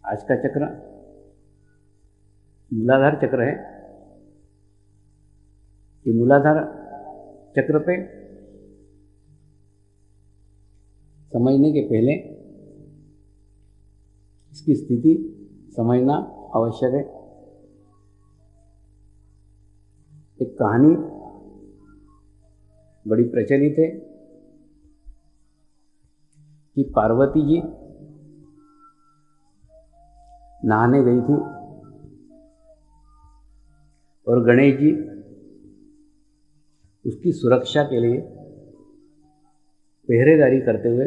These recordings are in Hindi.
आज का चक्र मूलाधार चक्र है। ये मूलाधार चक्र पे समझने के पहले इसकी स्थिति समझना आवश्यक है। एक कहानी बड़ी प्रचलित है कि पार्वती जी नहाने गई थी और गणेश जी उसकी सुरक्षा के लिए पहरेदारी करते हुए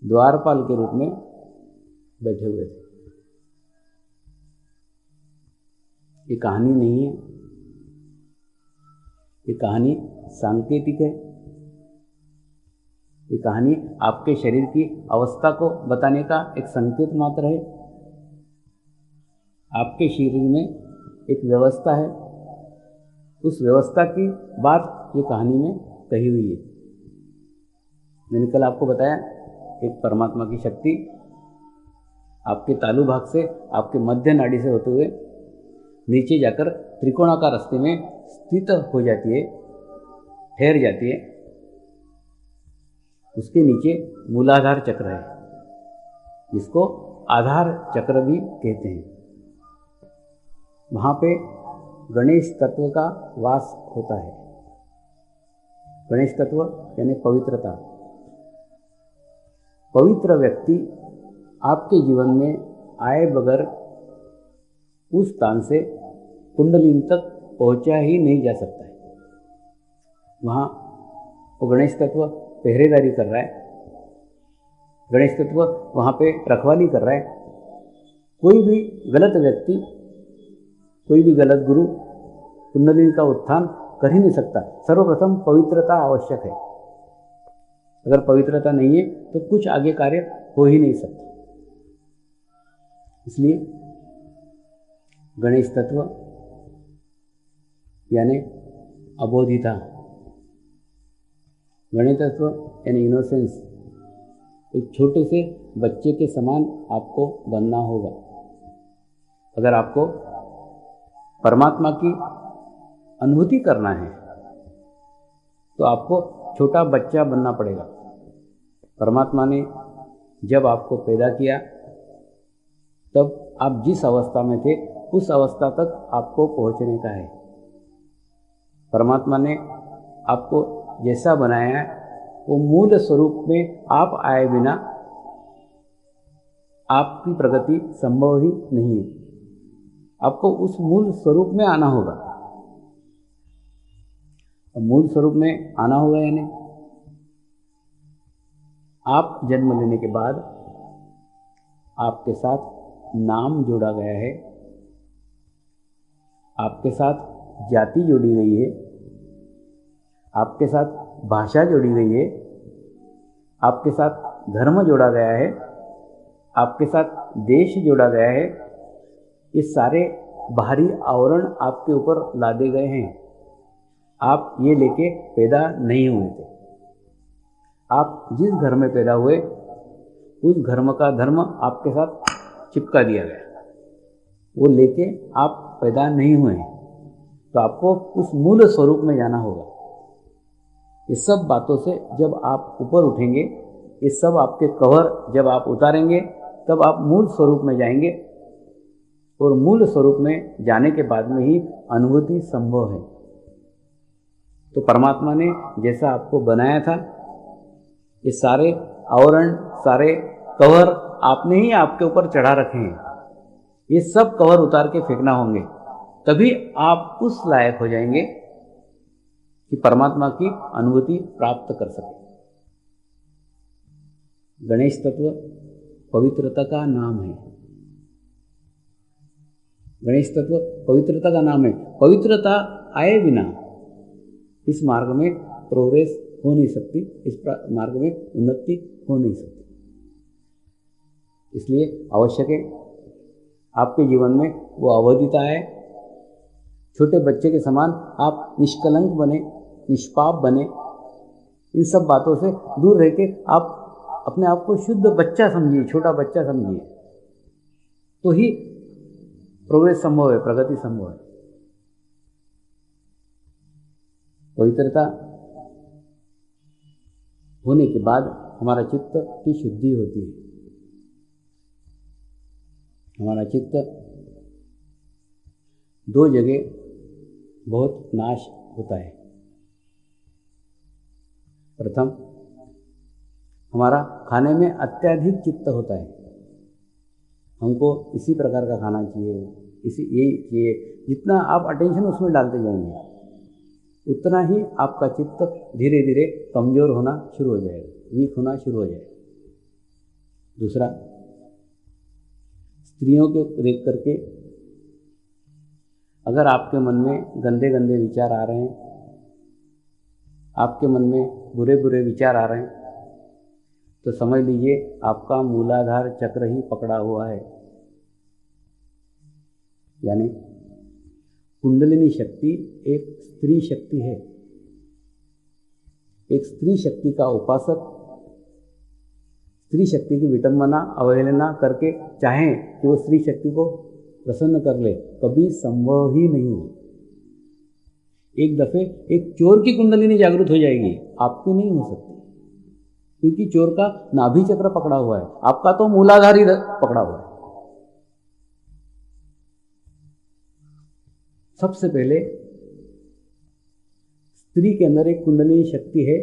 द्वारपाल के रूप में बैठे हुए थे। ये कहानी नहीं है, ये कहानी सांकेतिक है। ये कहानी आपके शरीर की अवस्था को बताने का एक संकेत मात्र है। आपके शरीर में एक व्यवस्था है, उस व्यवस्था की बात ये कहानी में कही हुई है। मैंने कल आपको बताया एक परमात्मा की शक्ति आपके तालु भाग से, आपके मध्य नाड़ी से होते हुए नीचे जाकर त्रिकोणाकार रास्ते में स्थित हो जाती है, ठहर जाती है। उसके नीचे मूलाधार चक्र है, जिसको आधार चक्र भी कहते हैं। वहाँ पे गणेश तत्व का वास होता है। गणेश तत्व यानी पवित्रता। पवित्र व्यक्ति आपके जीवन में आए बगैर उस स्थान से कुंडलिनी तक पहुंचा ही नहीं जा सकता है। वहाँ वो गणेश तत्व पहरेदारी कर रहा है, गणेश तत्व वहाँ पे रखवाली कर रहा है। कोई भी गलत व्यक्ति, कोई भी गलत गुरु कुंडलिनी का उत्थान कर ही नहीं सकता। सर्वप्रथम पवित्रता आवश्यक है। अगर पवित्रता नहीं है तो कुछ आगे कार्य हो ही नहीं सकता। इसलिए गणेश तत्व यानी अबोधिता, गणेश तत्व यानी इनोसेंस, एक छोटे से बच्चे के समान आपको बनना होगा। अगर आपको परमात्मा की अनुभूति करना है तो आपको छोटा बच्चा बनना पड़ेगा। परमात्मा ने जब आपको पैदा किया तब आप जिस अवस्था में थे उस अवस्था तक आपको पहुंचने का है। परमात्मा ने आपको जैसा बनाया है वो मूल स्वरूप में आप आए बिना आपकी प्रगति संभव ही नहीं है। आपको उस मूल स्वरूप में आना होगा। मूल स्वरूप में आना होगा यानी आप जन्म लेने के बाद आपके साथ नाम जोड़ा गया है, आपके साथ जाति जोड़ी गई है, आपके साथ भाषा जोड़ी गई है, आपके साथ धर्म जोड़ा गया है, आपके साथ देश जोड़ा गया है। ये सारे बाहरी आवरण आपके ऊपर लादे गए हैं। आप ये लेके पैदा नहीं हुए थे। आप जिस घर में पैदा हुए उस घर का धर्म आपके साथ चिपका दिया गया, वो लेके आप पैदा नहीं हुए हैं। तो आपको उस मूल स्वरूप में जाना होगा। ये सब बातों से जब आप ऊपर उठेंगे, ये सब आपके कवर जब आप उतारेंगे, तब आप मूल स्वरूप में जाएंगे। और मूल स्वरूप में जाने के बाद में ही अनुभूति संभव है। तो परमात्मा ने जैसा आपको बनाया था, ये सारे आवरण, सारे कवर आपने ही आपके ऊपर चढ़ा रखे हैं। ये सब कवर उतार के फेंकना होंगे, तभी आप उस लायक हो जाएंगे कि परमात्मा की अनुभूति प्राप्त कर सके। गणेश तत्व पवित्रता का नाम है। गणेश तत्व पवित्रता का नाम है। पवित्रता आए बिना इस मार्ग में प्रोग्रेस हो नहीं सकती, इस मार्ग में उन्नति हो नहीं सकती। इसलिए आवश्यक है आपके जीवन में वो अवधिता है। छोटे बच्चे के समान आप निष्कलंक बने, निष्पाप बने। इन सब बातों से दूर रह के आप अपने आप को शुद्ध बच्चा समझिए, छोटा बच्चा समझिए। तो ही प्रोग्रेस संभव है, प्रगति संभव है। पवित्रता होने के बाद हमारा चित्त की शुद्धि होती है। हमारा चित्त दो जगह बहुत नाश होता है। प्रथम, हमारा खाने में अत्यधिक चित्त होता है। हमको इसी प्रकार का खाना चाहिए, यही चाहिए। जितना आप अटेंशन उसमें डालते जाएंगे उतना ही आपका चित्त धीरे धीरे कमज़ोर होना शुरू हो जाएगा, वीक होना शुरू हो जाएगा। दूसरा, स्त्रियों को देख करके अगर आपके मन में गंदे गंदे विचार आ रहे हैं, आपके मन में बुरे बुरे विचार आ रहे हैं, तो समझ लीजिए आपका मूलाधार चक्र ही पकड़ा हुआ है। यानी कुंडलिनी शक्ति एक स्त्री शक्ति है। एक स्त्री शक्ति का उपासक स्त्री शक्ति की विटंबना अवहेलना करके चाहें कि वो स्त्री शक्ति को प्रसन्न कर ले, कभी संभव ही नहीं है। एक दफे एक चोर की कुंडलिनी जागृत हो जाएगी, आपकी नहीं हो सकती, क्योंकि चोर का नाभि चक्र पकड़ा हुआ है, आपका तो मूलाधार ही पकड़ा हुआ है। सबसे पहले स्त्री के अंदर एक कुंडलिनी शक्ति है,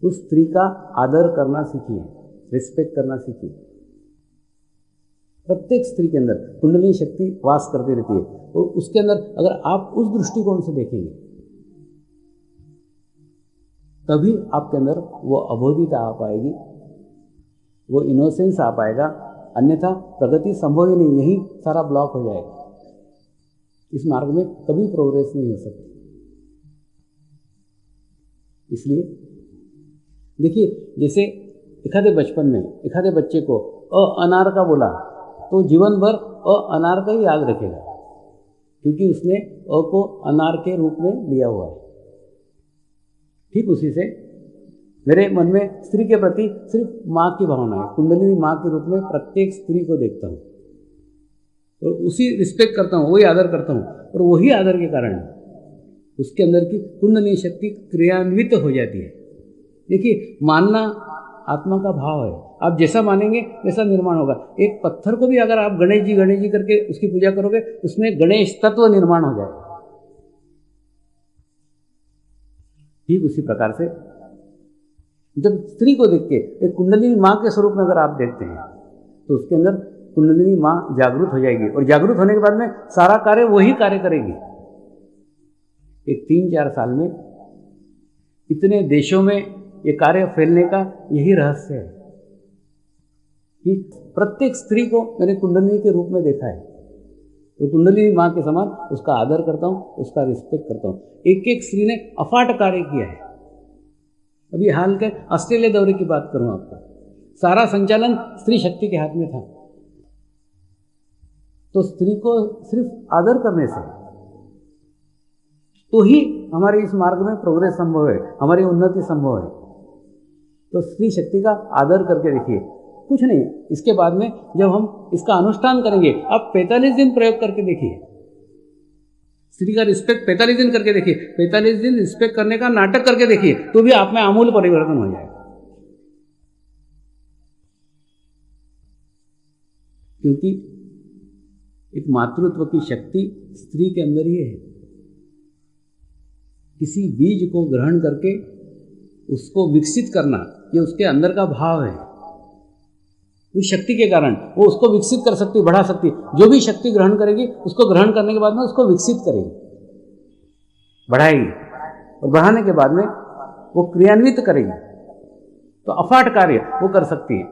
उस स्त्री का आदर करना सीखिए, रिस्पेक्ट करना सीखिए। प्रत्येक स्त्री के अंदर कुंडलिनी शक्ति वास करती रहती है, और उसके अंदर अगर आप उस दृष्टिकोण से देखेंगे तभी आपके अंदर वो अबोधिता आ पाएगी, वो इनोसेंस आ पाएगा। अन्यथा प्रगति संभव ही नहीं, यही सारा ब्लॉक हो जाएगा। इस मार्ग में कभी प्रोग्रेस नहीं हो सकती। इसलिए देखिए, जैसे एखादे बचपन में एखादे बच्चे को अनार का बोला तो जीवन भर अनार का ही याद रखेगा, क्योंकि उसने को अनार के रूप में लिया हुआ है। ठीक उसी से मेरे मन में स्त्री के प्रति सिर्फ माँ की भावना है। कुंडलिनी माँ के रूप में प्रत्येक स्त्री को देखता हूँ और उसी रिस्पेक्ट करता हूँ, वही आदर करता हूँ, और वही आदर के कारण उसके अंदर की कुंडलिनी शक्ति क्रियान्वित हो जाती है। देखिए, मानना आत्मा का भाव है, आप जैसा मानेंगे वैसा निर्माण होगा। एक पत्थर को भी अगर आप गणेश जी करके उसकी पूजा करोगे, उसमें गणेश तत्व निर्माण हो जाएगा। ठीक उसी प्रकार से जब स्त्री को देख के एक कुंडलिनी माँ के स्वरूप में अगर आप देखते हैं तो उसके अंदर कुंडलिनी माँ जागृत हो जाएगी, और जागृत होने के बाद में सारा कार्य वही कार्य करेगी। एक 3-4 साल में इतने देशों में ये कार्य फैलने का यही रहस्य है कि प्रत्येक स्त्री को मैंने कुंडलिनी के रूप में देखा है, तो कुंडलिनी माँ के समान उसका आदर करता हूँ, उसका रिस्पेक्ट करता हूँ। एक एक स्त्री ने अफाट कार्य किया है। अभी हाल के ऑस्ट्रेलिया दौरे की बात करूँ आपको, सारा संचालन स्त्री शक्ति के हाथ में था। तो स्त्री को सिर्फ आदर करने से तो ही हमारे इस मार्ग में प्रोग्रेस संभव है, हमारी उन्नति संभव है। तो स्त्री शक्ति का आदर करके देखिए, कुछ नहीं, इसके बाद में जब हम इसका अनुष्ठान करेंगे, आप 45 दिन प्रयोग करके देखिए, स्त्री का रिस्पेक्ट 45 दिन करके देखिए, 45 दिन रिस्पेक्ट करने का नाटक करके देखिए, तो भी आप में आमूल परिवर्तन हो जाएगा। क्योंकि एक मातृत्व की शक्ति स्त्री के अंदर ही है। किसी बीज को ग्रहण करके उसको विकसित करना, ये उसके अंदर का भाव है। उस शक्ति के कारण वो उसको विकसित कर सकती, बढ़ा सकती। जो भी शक्ति ग्रहण करेगी, उसको ग्रहण करने के बाद में उसको विकसित करेगी, बढ़ाएगी, और बढ़ाने के बाद में वो क्रियान्वित करेगी, तो अफाट कार्य वो कर सकती है।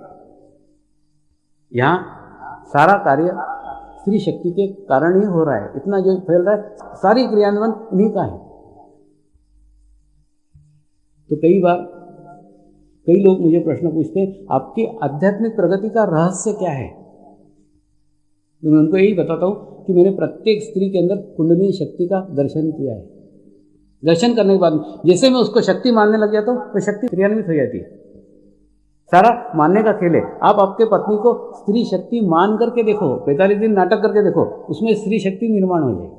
यहाँ सारा कार्य स्त्री शक्ति के कारण ही हो रहा है। इतना जो फैल रहा है, सारी क्रियान्वयन उन्हीं का है। तो कई लोग मुझे प्रश्न पूछते हैं, आपकी आध्यात्मिक प्रगति का रहस्य क्या है? तो मैं उनको यही बताता हूँ कि मैंने प्रत्येक स्त्री के अंदर कुंडलिनी शक्ति का दर्शन किया है। दर्शन करने के बाद जैसे मैं उसको शक्ति मानने लग जाता हूँ, तो शक्ति क्रियान्वित हो जाती है। सारा मानने का खेल है। आप आपके पत्नी को स्त्री शक्ति मान करके देखो, 45 दिन नाटक करके देखो, उसमें स्त्री शक्ति निर्माण हो जाएगी।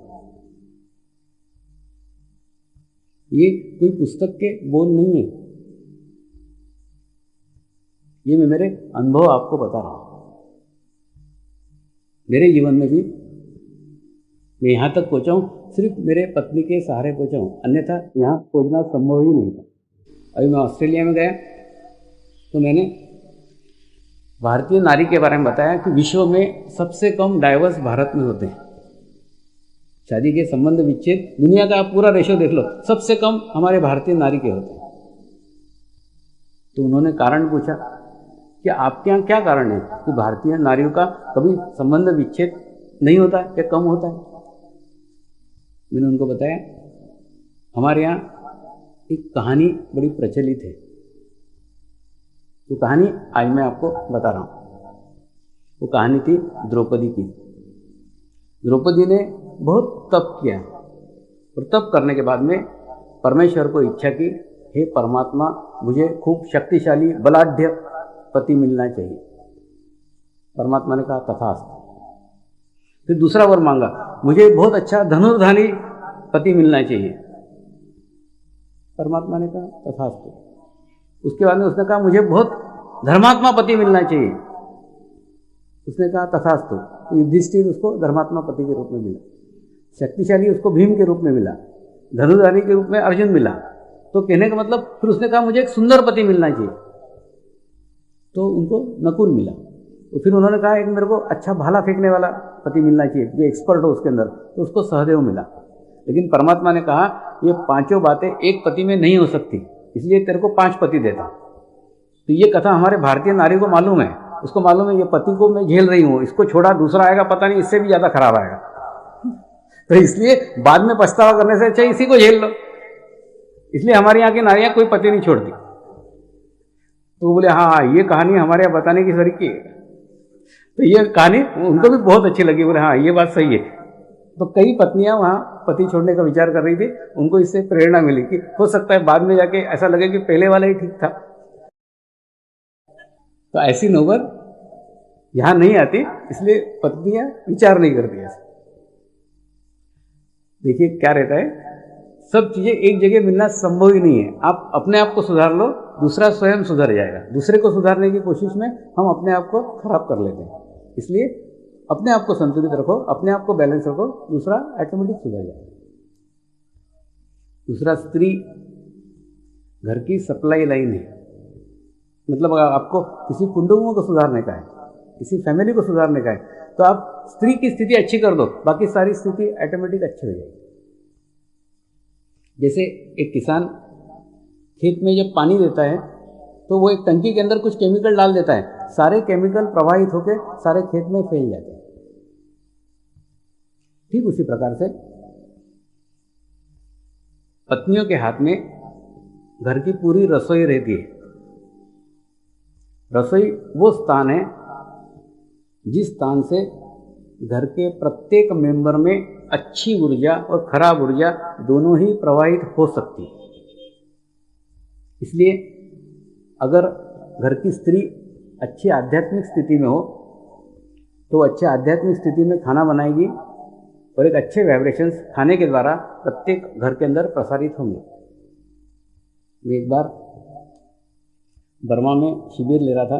ये कोई पुस्तक के बोल नहीं है, ये मैं मेरे अनुभव आपको बता रहा हूं। मेरे जीवन में भी मैं यहां तक पहुंचा हूं सिर्फ मेरे पत्नी के सहारे पहुंचा हूं, अन्यथा यहां पहुंचना संभव ही नहीं था। अभी मैं ऑस्ट्रेलिया में गया तो मैंने भारतीय नारी के बारे में बताया कि विश्व में सबसे कम डाइवर्स भारत में होते हैं। शादी के संबंध विच्छेद दुनिया का आप पूरा रेशो देख लो, सबसे कम हमारे भारतीय नारी के होते हैं। तो उन्होंने कारण पूछा कि आपके यहाँ क्या कारण है कि भारतीय नारियों का कभी संबंध विच्छेद नहीं होता है या कम होता है। मैंने उनको बताया हमारे यहाँ एक कहानी बड़ी प्रचलित है, तो कहानी आज मैं आपको बता रहा हूँ। वो कहानी थी द्रौपदी की। द्रौपदी ने बहुत तप किया और तप करने के बाद में परमेश्वर को इच्छा की, हे परमात्मा मुझे खूब शक्तिशाली बलाढ्य पति मिलना चाहिए। परमात्मा ने कहा तथास्तु। फिर दूसरा वर मांगा, मुझे बहुत अच्छा धनुर्धारी पति मिलना चाहिए। परमात्मा ने कहा तथास्तु। उसके बाद में उसने कहा मुझे बहुत धर्मात्मा पति मिलना चाहिए। उसने कहा तथास्तु। तो युधिष्ठिर उसको धर्मात्मा पति के रूप में मिला, शक्तिशाली उसको भीम के रूप में मिला, धनुर्धारी के रूप में अर्जुन मिला। तो कहने का मतलब फिर उसने कहा मुझे एक सुंदर पति मिलना चाहिए, तो उनको नकुल मिला। तो फिर उन्होंने कहा एक मेरे को अच्छा भाला फेंकने वाला पति मिलना चाहिए जो एक्सपर्ट हो उसके अंदर, तो उसको सहदेव मिला। लेकिन परमात्मा ने कहा ये पांचों बातें एक पति में नहीं हो सकती, इसलिए तेरे को 5 पति देता। तो ये कथा हमारे भारतीय नारी को मालूम है, उसको मालूम है ये पति को मैं झेल रही हूँ, इसको छोड़ा दूसरा आएगा पता नहीं इससे भी ज्यादा खराब आएगा, तो इसलिए बाद में पछतावा करने से अच्छा इसी को झेल लो। इसलिए हमारे यहाँ की नारियां कोई पति नहीं छोड़ती। तो बोले हाँ ये कहानी हमारे यहाँ बताने की तरीके है। तो ये कहानी उनको भी बहुत अच्छी लगी, बोले हाँ ये बात सही है। तो कई पत्नियां वहां पति छोड़ने का विचार कर रही थी, उनको इससे प्रेरणा मिली कि हो सकता है बाद में जाके ऐसा लगे कि पहले वाला ही ठीक था। तो ऐसी नौबत यहां नहीं आती, इसलिए पत्नियां विचार नहीं करती ऐसे। देखिए क्या रहता है, सब चीजें एक जगह मिलना संभव ही नहीं है। आप अपने आप को सुधार लो, दूसरा स्वयं सुधर जाएगा। दूसरे को सुधारने की कोशिश में हम अपने आप को खराब कर लेते हैं। इसलिए अपने आप को संतुलित रखो, अपने आप को बैलेंस रखो, दूसरा ऑटोमेटिक सुधर जाएगा। दूसरा, स्त्री घर की सप्लाई लाइन है। मतलब अगर आपको किसी कुटुंब को सुधारने का है, किसी फैमिली को सुधारने का है, तो आप स्त्री की स्थिति अच्छी कर दो, बाकी सारी स्थिति ऑटोमेटिक अच्छी हो जाएगी। जैसे एक किसान खेत में जब पानी देता है तो वो एक टंकी के अंदर कुछ केमिकल डाल देता है, सारे केमिकल प्रवाहित होकर सारे खेत में फैल जाते हैं। ठीक उसी प्रकार से पत्नियों के हाथ में घर की पूरी रसोई रहती है। रसोई वो स्थान है जिस स्थान से घर के प्रत्येक मेंबर में अच्छी ऊर्जा और खराब ऊर्जा दोनों ही प्रवाहित हो सकती है। इसलिए अगर घर की स्त्री अच्छी आध्यात्मिक स्थिति में हो तो अच्छे आध्यात्मिक स्थिति में खाना बनाएगी और एक अच्छे वाइब्रेशंस खाने के द्वारा प्रत्येक घर के अंदर प्रसारित होंगे। मैं एक बार बर्मा में शिविर ले रहा था,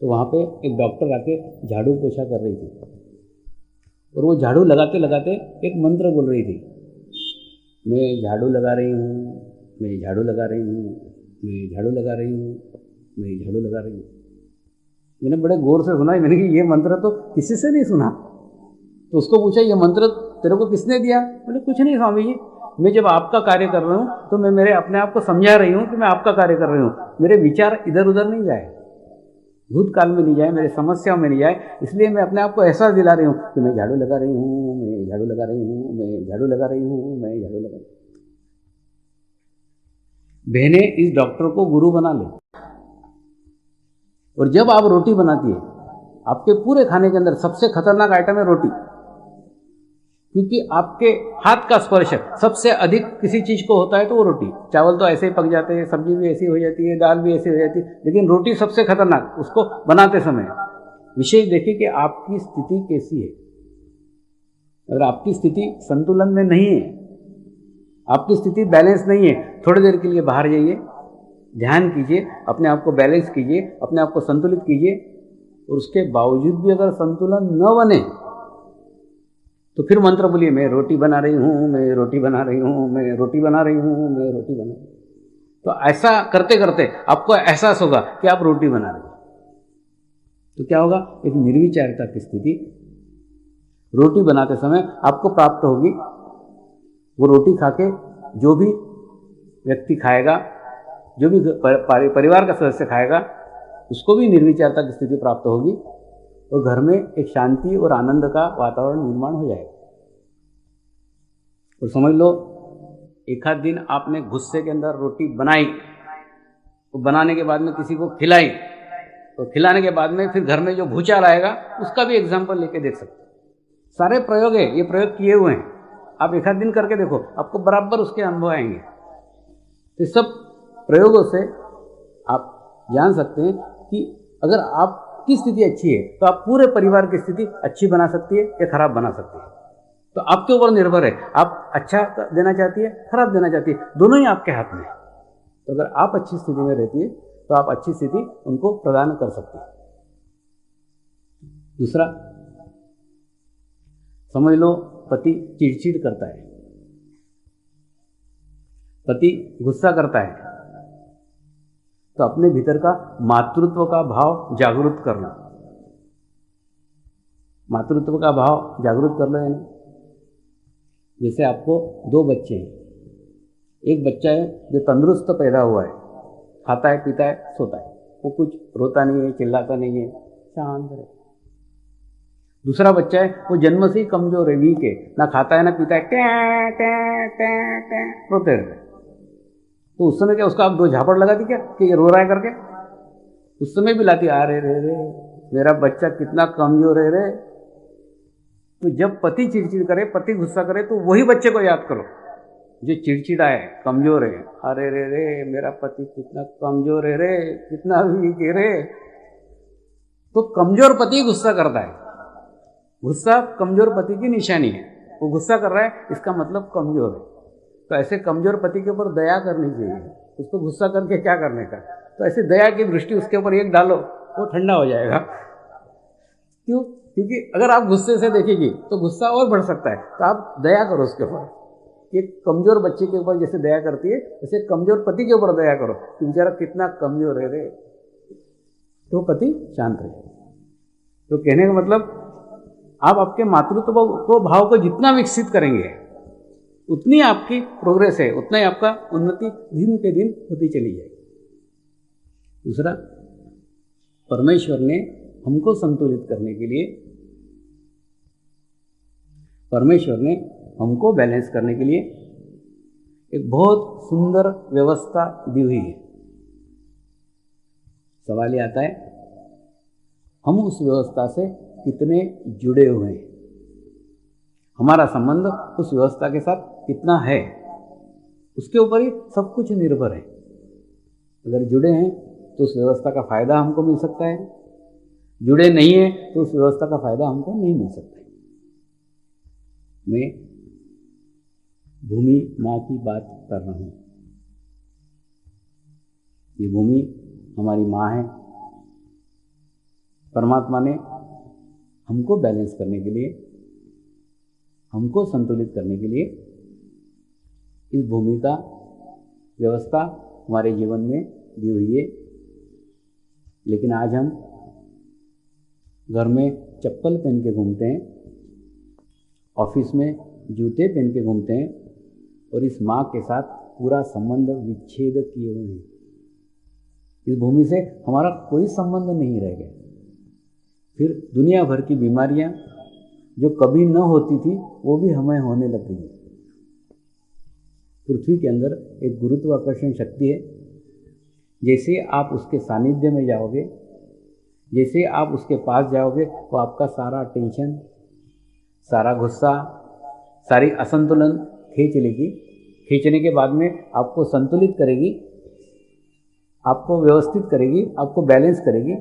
तो वहाँ पे एक डॉक्टर आके झाड़ू पोछा कर रही थी और वो झाड़ू लगाते लगाते एक मंत्र बोल रही थी, मैं झाड़ू लगा रही हूँ, मैं झाड़ू लगा रही हूँ, मैं झाड़ू लगा रही हूँ, मैं झाड़ू लगा रही हूँ। मैंने बड़े गौर से सुना, मैंने कि ये मंत्र तो किसी से नहीं सुना। तो उसको पूछा ये मंत्र तेरे को किसने दिया? बोले कुछ नहीं स्वामी जी, मैं जब आपका कार्य कर रहा हूँ तो मैं मेरे अपने आप को समझा रही हूँ कि मैं आपका कार्य कर रही हूँ, मेरे विचार इधर उधर नहीं जाए, भूतकाल में नहीं जाए, मेरे समस्याओं में नहीं जाए, इसलिए मैं अपने आप को एहसास दिला रही हूँ कि मैं झाड़ू लगा रही हूँ, मैं झाड़ू लगा रही हूँ, मैं झाड़ू लगा रही हूँ, मैं झाड़ू लगा रही हूँ। बहनें इस डॉक्टर को गुरु बना ले। और जब आप रोटी बनाती है, आपके पूरे खाने के अंदर सबसे खतरनाक आइटम है रोटी। क्योंकि आपके हाथ का स्पर्श सबसे अधिक किसी चीज को होता है तो वो रोटी। चावल तो ऐसे ही पक जाते हैं, सब्जी भी ऐसी हो जाती है, दाल भी ऐसी हो जाती है, लेकिन रोटी सबसे खतरनाक, उसको बनाते समय विशेष देखिए कि आपकी स्थिति कैसी है। अगर आपकी स्थिति संतुलन में नहीं है, आपकी स्थिति बैलेंस नहीं है, थोड़ी देर के लिए बाहर जाइए, ध्यान कीजिए, अपने आप को बैलेंस कीजिए, अपने आप को संतुलित कीजिए, और उसके बावजूद भी अगर संतुलन न बने तो फिर मंत्र बोलिए, मैं रोटी बना रही हूँ, मैं रोटी बना रही हूँ, मैं रोटी बना रही हूँ, मैं रोटी बना रही हूँ। तो ऐसा करते करते आपको एहसास होगा कि आप रोटी बना रहे हैं। तो क्या होगा, एक निर्विचारता की स्थिति रोटी बनाते समय आपको प्राप्त होगी। वो रोटी खाके जो भी व्यक्ति खाएगा, जो भी परिवार का सदस्य खाएगा, उसको भी निर्विचारता की स्थिति प्राप्त होगी और घर में एक शांति और आनंद का वातावरण निर्माण हो जाएगा। और समझ लो, एक आध दिन आपने गुस्से के अंदर रोटी बनाई, तो बनाने के बाद में किसी को खिलाई, तो खिलाने के बाद में फिर घर में जो भूचाल आएगा उसका भी एग्जाम्पल लेके देख सकते हैं। सारे प्रयोग है, ये प्रयोग किए हुए हैं, आप एक आध दिन करके देखो, आपको बराबर उसके अनुभव आएंगे। तो सब प्रयोगों से आप जान सकते हैं कि अगर आपकी स्थिति अच्छी है तो आप पूरे परिवार की स्थिति अच्छी बना सकती है या खराब बना सकती है। तो आपके ऊपर निर्भर है, आप अच्छा देना चाहती है, खराब देना चाहती है, दोनों ही आपके हाथ में है। तो अगर आप अच्छी स्थिति में रहती है तो आप अच्छी स्थिति उनको प्रदान कर सकती है। दूसरा, समझ लो पति चिड़चिड़ करता है, पति गुस्सा करता है, तो अपने भीतर का मातृत्व का भाव जागृत कर लो। मातृत्व का भाव जागृत कर लो यानी जैसे आपको दो बच्चे हैं, एक बच्चा है जो तंदुरुस्त पैदा हुआ है, खाता है, पीता है, सोता है, वो कुछ रोता नहीं है, चिल्लाता नहीं है, शांत है। दूसरा बच्चा है वो जन्म से ही कमजोर है, वीक है, ना खाता है ना पीता है, टे टे टे टे रोते रहते। तो उस समय क्या उसका आप दो झापड़ लगाती क्या कि ये रो रहा है करके? उस समय भी लाती, आ रे मेरा बच्चा कितना कमजोर है रे। तो जब पति चिड़चिड़ करे, पति गुस्सा करे, तो वही बच्चे को याद करो जो चिड़चिड़ा है, कमजोर है। अरे रे मेरा पति कितना कमजोर है रे, कितना वीक है रे। तो कमजोर पति गुस्सा करता है, गुस्सा कमजोर पति की निशानी है। वो गुस्सा कर रहा है, इसका मतलब कमजोर है। तो ऐसे कमजोर पति के ऊपर दया करनी चाहिए, उसको गुस्सा करके क्या करने का। तो ऐसे दया की दृष्टि उसके ऊपर एक डालो, वो ठंडा हो जाएगा। क्यों? क्योंकि अगर आप गुस्से से देखेंगी तो गुस्सा और बढ़ सकता है। तो आप दया करो उसके ऊपर। एक कमजोर बच्चे के ऊपर जैसे दया करती है, वैसे कमजोर पति के ऊपर दया करो कि बेचारा कितना कमजोर है रे, तो पति शांत रहे। तो कहने का मतलब, आप आपके मातृत्व को भाव को जितना विकसित करेंगे उतनी आपकी प्रोग्रेस है, उतना ही आपका उन्नति दिन पे दिन होती चली जाएगी। दूसरा, परमेश्वर ने हमको संतुलित करने के लिए, परमेश्वर ने हमको बैलेंस करने के लिए एक बहुत सुंदर व्यवस्था दी हुई है। सवाल ये आता है, हम उस व्यवस्था से कितने जुड़े हुए हैं, हमारा संबंध उस व्यवस्था के साथ कितना है, उसके ऊपर ही सब कुछ निर्भर है। अगर जुड़े हैं तो उस व्यवस्था का फायदा हमको मिल सकता है, जुड़े नहीं है तो उस व्यवस्था का फायदा हमको नहीं मिल सकता है। मैं भूमि माँ की बात कर रहा हूँ। ये भूमि हमारी माँ है। परमात्मा ने हमको बैलेंस करने के लिए, हमको संतुलित करने के लिए इस भूमि का व्यवस्था हमारे जीवन में दी हुई है। लेकिन आज हम घर में चप्पल पहन के घूमते हैं, ऑफिस में जूते पहन के घूमते हैं और इस माँ के साथ पूरा संबंध विच्छेद किए हुए हैं। इस भूमि से हमारा कोई संबंध नहीं रह गया। फिर दुनिया भर की बीमारियां जो कभी न होती थी वो भी हमें होने लग गई। पृथ्वी के अंदर एक गुरुत्वाकर्षण शक्ति है। जैसे आप उसके सानिध्य में जाओगे, जैसे आप उसके पास जाओगे, तो आपका सारा टेंशन, सारा गुस्सा, सारी असंतुलन खींच लेगी। खींचने के बाद में आपको संतुलित करेगी, आपको व्यवस्थित करेगी, आपको बैलेंस करेगी।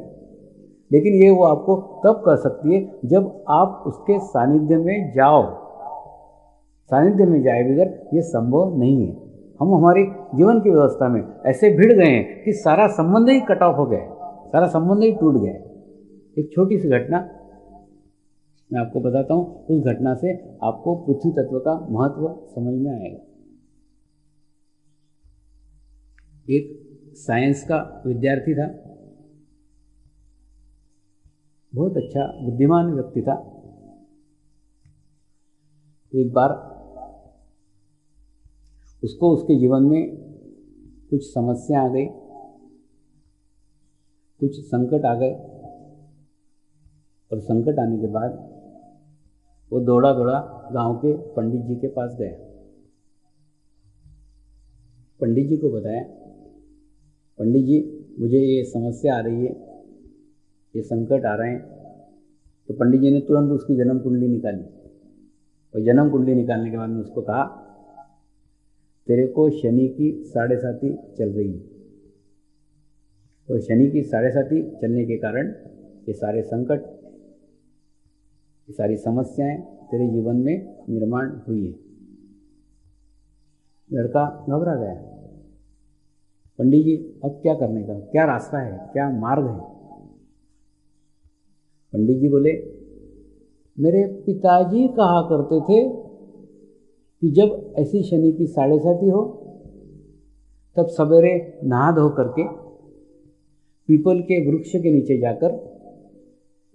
लेकिन ये वो आपको तब कर सकती है जब आप उसके सानिध्य में जाओ। सानिध्य में जाए बगैर ये संभव नहीं है। हम हमारी जीवन की व्यवस्था में ऐसे भिड़ गए हैं कि सारा संबंध ही कट ऑफ हो गया है, सारा संबंध ही टूट गया है। एक छोटी सी घटना मैं आपको बताता हूँ, उस घटना से आपको पृथ्वी तत्व का महत्व समझ में आएगा। एक साइंस का विद्यार्थी था, बहुत अच्छा बुद्धिमान व्यक्ति था। एक बार उसको उसके जीवन में कुछ समस्या आ गई, कुछ संकट आ गए, और संकट आने के बाद वो दौड़ा दौड़ा गांव के पंडित जी के पास गया। पंडित जी को बताया, पंडित जी मुझे ये समस्या आ रही है, ये संकट आ रहे हैं। तो पंडित जी ने तुरंत उसकी जन्म कुंडली निकाली, और जन्म कुंडली निकालने के बाद में उसको कहा, तेरे को शनि की 7.5 चल रही है, और शनि की 7.5 चलने के कारण ये सारे संकट, ये सारी समस्याएं तेरे जीवन में निर्माण हुई है। लड़का घबरा गया। पंडित जी अब क्या करने का, क्या रास्ता है, क्या मार्ग है? पंडित जी बोले, मेरे पिताजी कहा करते थे कि जब ऐसी शनि की 7.5 हो तब सवेरे नहा धो करके पीपल के वृक्ष के नीचे जाकर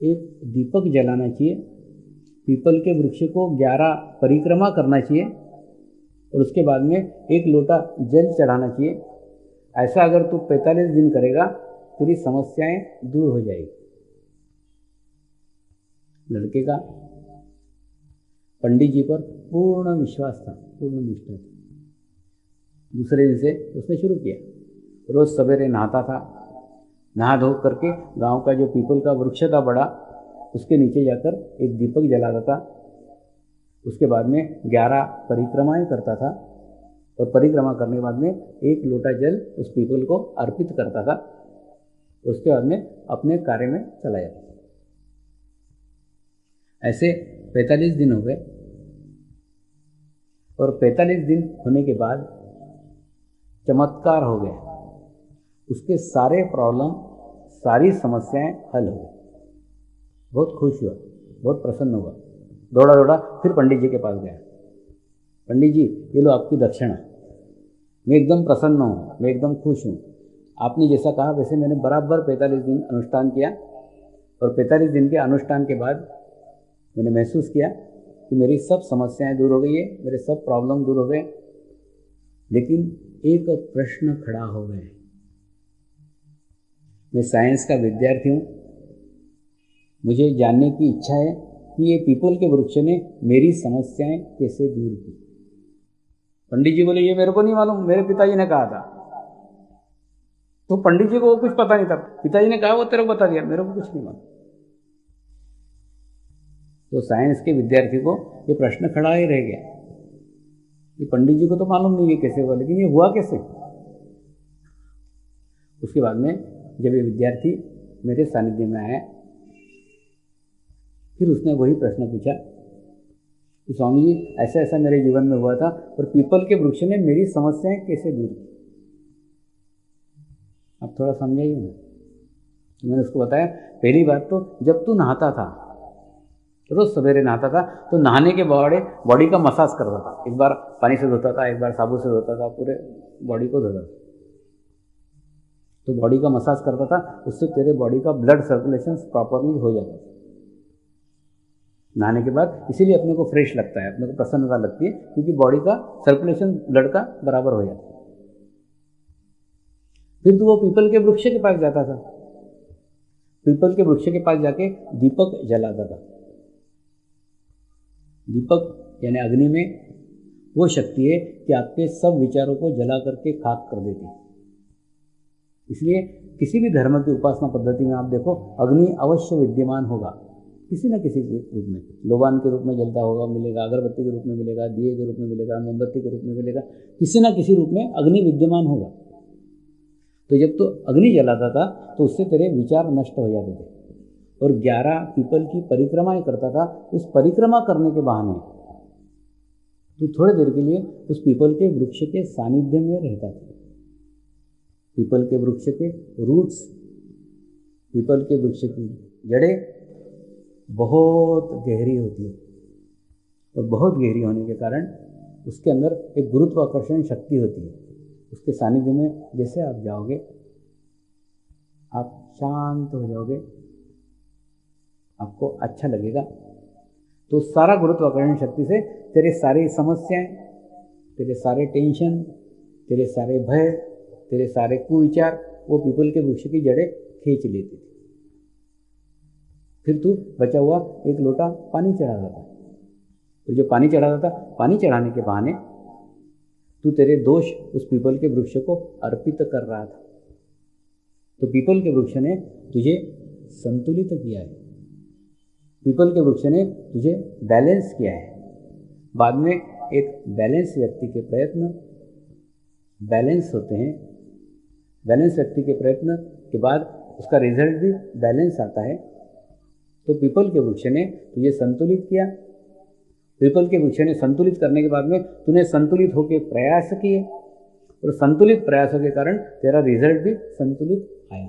एक दीपक जलाना चाहिए, पीपल के वृक्ष को 11 परिक्रमा करना चाहिए, और उसके बाद में 1 लोटा जल चढ़ाना चाहिए। ऐसा अगर तू 45 दिन करेगा तेरी समस्याएं दूर हो जाएगी। लड़के का पंडित जी पर पूर्ण विश्वास था, पूर्ण निष्ठा थी। दूसरे दिन से उसने शुरू किया, रोज सवेरे नहाता था, नहा धो करके गांव का जो पीपल का वृक्ष था बड़ा, उसके नीचे जाकर एक दीपक जलाता था। उसके बाद में 11 परिक्रमाएं करता था, और परिक्रमा करने के बाद में 1 लोटा जल उस पीपल को अर्पित करता था। उसके बाद में अपने कार्य में चला जाता था। ऐसे 45 दिन हो गए, और 45 दिन होने के बाद चमत्कार हो गया। उसके सारे प्रॉब्लम, सारी समस्याएं हल हो गई। बहुत खुश हुआ, बहुत प्रसन्न हुआ। दौड़ा दौड़ा फिर पंडित जी के पास गया। पंडित जी ये लो आपकी दक्षिणा, मैं एकदम प्रसन्न हूँ, मैं एकदम खुश हूँ। आपने जैसा कहा वैसे मैंने बराबर 45 दिन अनुष्ठान किया, और 45 दिन के अनुष्ठान के बाद मैंने महसूस किया कि मेरी सब समस्याएं दूर हो गई है, मेरे सब प्रॉब्लम दूर हो गए। लेकिन एक प्रश्न खड़ा हो गया। मैं साइंस का विद्यार्थी हूँ, मुझे जानने की इच्छा है कि ये पीपल के वृक्ष ने मेरी समस्याएं कैसे दूर की। पंडित जी बोले, ये मेरे को नहीं मालूम, मेरे पिताजी ने कहा था। तो पंडित जी को वो कुछ पता नहीं था, पिताजी ने कहा वो तेरे को बता दिया, मेरे को कुछ नहीं मालूम। तो साइंस के विद्यार्थी को ये प्रश्न खड़ा ही रह गया कि पंडित जी को तो मालूम नहीं है कैसे हुआ, लेकिन ये हुआ कैसे। उसके बाद में जब ये विद्यार्थी मेरे सानिध्य में आया, फिर उसने वही प्रश्न पूछा कि स्वामी जी ऐसा ऐसा मेरे जीवन में हुआ था, और पीपल के वृक्ष ने मेरी समस्याएं कैसे दूर की। अब थोड़ा समझाइए ना। तो मैंने उसको बताया, पहली बात तो जब तू नहाता था, रोज सवेरे नहाता था, तो नहाने के बॉडी का मसाज करता था। एक बार पानी से धोता था, एक बार साबुन से धोता था, पूरे बॉडी को धोता था। तो बॉडी का मसाज करता था, उससे तेरे बॉडी का ब्लड सर्कुलेशन प्रॉपरली हो जाता था नहाने के बाद। इसीलिए अपने को फ्रेश लगता है, अपने को प्रसन्नता लगती है, क्योंकि बॉडी का सर्कुलेशन ब्लड का बराबर हो जाता है। फिर तो वो पीपल के वृक्ष के पास जाता था, पीपल के वृक्ष के पास जाके दीपक जलाता था। दीपक यानी अग्नि में वो शक्ति है कि आपके सब विचारों को जला करके खाक कर देती है। इसलिए किसी भी धर्म की उपासना पद्धति में आप देखो, अग्नि अवश्य विद्यमान होगा। किसी न किसी के रूप में, लोबान के रूप में जलता होगा मिलेगा, अगरबत्ती के रूप में मिलेगा, दिए के रूप में मिलेगा, मोमबत्ती के रूप में मिलेगा, किसी न किसी रूप में अग्नि विद्यमान होगा। तो जब तो अग्नि जलाता था तो उससे तेरे विचार नष्ट हो जाते थे, और 11 पीपल की परिक्रमाएं करता था। उस परिक्रमा करने के बहाने तू थोड़ी देर के लिए उस पीपल के वृक्ष के सानिध्य में रहता था। पीपल के वृक्ष के रूट्स, पीपल के वृक्ष की जड़ें बहुत गहरी होती है, और बहुत गहरी होने के कारण उसके अंदर एक गुरुत्वाकर्षण शक्ति होती है। उसके सानिध्य में जैसे आप जाओगे, आप शांत हो जाओगे, आपको अच्छा लगेगा। तो सारा गुरुत्वाकर्षण शक्ति से तेरे सारी समस्याएं, तेरे सारे टेंशन, तेरे सारे भय, तेरे सारे कुविचार वो पीपल के वृक्ष की जड़ें खींच लेती थी। फिर तू बचा हुआ एक लोटा पानी चढ़ाता था। तो जो पानी चढ़ाता था, पानी चढ़ाने के बहाने तू तेरे दोष उस पीपल के वृक्ष को अर्पित कर रहा था। तो पीपल के वृक्ष ने तुझे संतुलित किया है, पीपल के वृक्ष ने तुझे बैलेंस किया है। बाद में एक बैलेंस व्यक्ति के प्रयत्न बैलेंस होते हैं, बैलेंस व्यक्ति के प्रयत्न के बाद उसका रिजल्ट भी बैलेंस आता है। तो पीपल के वृक्ष ने तुझे संतुलित किया। पीपल के वृक्ष ने संतुलित करने के बाद में तूने संतुलित होकर प्रयास किए, और संतुलित प्रयासों के कारण तेरा रिजल्ट भी संतुलित आया।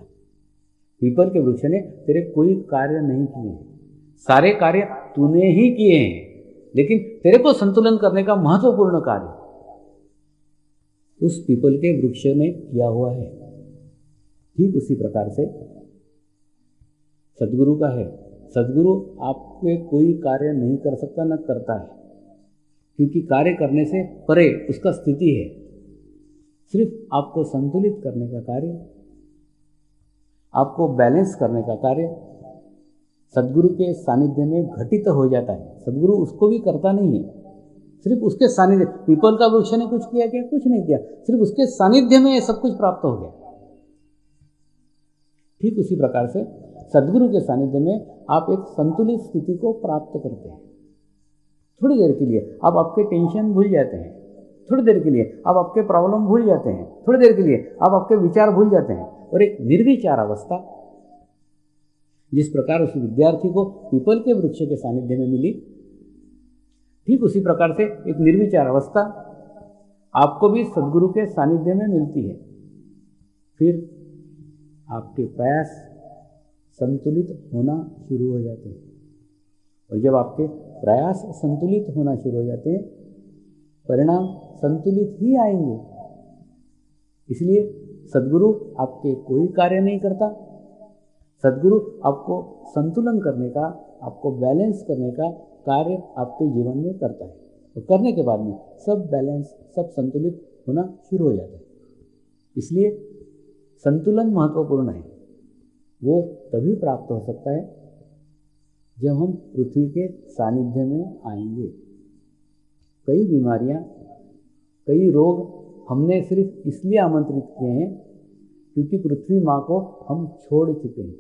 पीपल के वृक्ष ने तेरे कोई कार्य नहीं किए हैं, सारे कार्य तूने ही किए हैं, लेकिन तेरे को संतुलन करने का महत्वपूर्ण कार्य उस पीपल के वृक्ष ने किया हुआ है। ठीक उसी प्रकार से सद्गुरु का है। सद्गुरु आपके कोई कार्य नहीं कर सकता, न करता है, क्योंकि कार्य करने से परे उसका स्थिति है। सिर्फ आपको संतुलित करने का कार्य, आपको बैलेंस करने का कार्य सद्गुरु के सानिध्य में घटित हो जाता है। सद्गुरु उसको भी करता नहीं है, सिर्फ उसके सानिध्य। पीपल का वृक्ष ने कुछ किया क्या? कुछ नहीं किया, सिर्फ उसके सानिध्य में सब कुछ प्राप्त हो गया। ठीक उसी प्रकार से सद्गुरु के सानिध्य में आप एक संतुलित स्थिति को प्राप्त करते हैं। थोड़ी देर के लिए आप आपके टेंशन भूल जाते हैं, थोड़ी देर के लिए आप आपके प्रॉब्लम भूल जाते हैं, थोड़ी देर के लिए आप आपके विचार भूल जाते हैं, और एक निर्विचार अवस्था जिस प्रकार उस विद्यार्थी को पीपल के वृक्ष के सानिध्य में मिली, ठीक उसी प्रकार से एक निर्विचार अवस्था आपको भी सद्गुरु के सानिध्य में मिलती है। फिर आपके प्रयास संतुलित होना शुरू हो जाते हैं, और जब आपके प्रयास संतुलित होना शुरू हो जाते हैं, परिणाम संतुलित ही आएंगे। इसलिए सद्गुरु आपके कोई कार्य नहीं करता, सद्गुरु आपको संतुलन करने का, आपको बैलेंस करने का कार्य आपके जीवन में करता है, और करने के बाद में सब बैलेंस, सब संतुलित होना शुरू हो जाता है। इसलिए संतुलन महत्वपूर्ण है। वो तभी प्राप्त हो सकता है जब हम पृथ्वी के सानिध्य में आएंगे। कई बीमारियां, कई रोग हमने सिर्फ इसलिए आमंत्रित किए हैं क्योंकि पृथ्वी माँ को हम छोड़ चुके हैं।